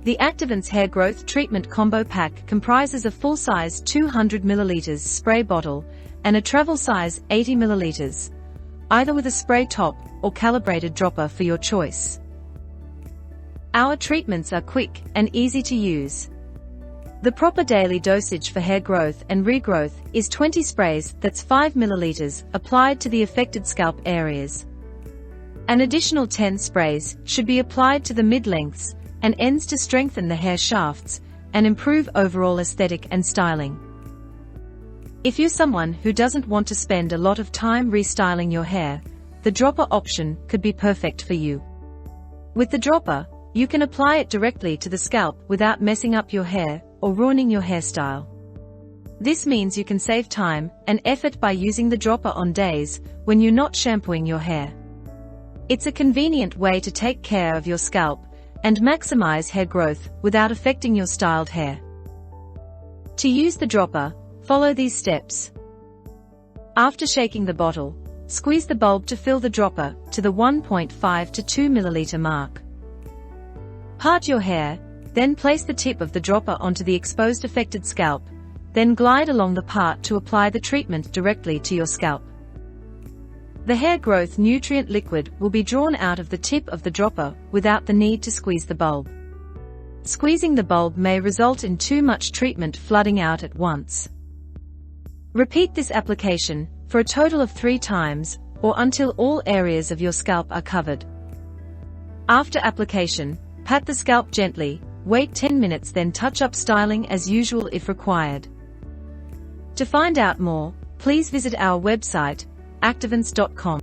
The Activance Hair Growth Treatment Combo Pack comprises a full-size 200 ml spray bottle and a travel size 80 ml, either with a spray top or calibrated dropper for your choice. Our treatments are quick and easy to use. The proper daily dosage for hair growth and regrowth is 20 sprays, that's 5 ml, applied to the affected scalp areas. An additional 10 sprays should be applied to the mid-lengths and ends to strengthen the hair shafts and improve overall aesthetic and styling. If you're someone who doesn't want to spend a lot of time restyling your hair, the dropper option could be perfect for you. With the dropper, you can apply it directly to the scalp without messing up your hair or ruining your hairstyle. This means you can save time and effort by using the dropper on days when you're not shampooing your hair. It's a convenient way to take care of your scalp and maximize hair growth without affecting your styled hair. To use the dropper, follow these steps. After shaking the bottle, squeeze the bulb to fill the dropper to the 1.5 to 2 ml mark. Part your hair, then place the tip of the dropper onto the exposed affected scalp, then glide along the part to apply the treatment directly to your scalp. The hair growth nutrient liquid will be drawn out of the tip of the dropper without the need to squeeze the bulb. Squeezing the bulb may result in too much treatment flooding out at once. Repeat this application for a total of 3 times or until all areas of your scalp are covered. After application, pat the scalp gently, wait 10 minutes, then touch up styling as usual if required. To find out more, please visit our website, activance.com.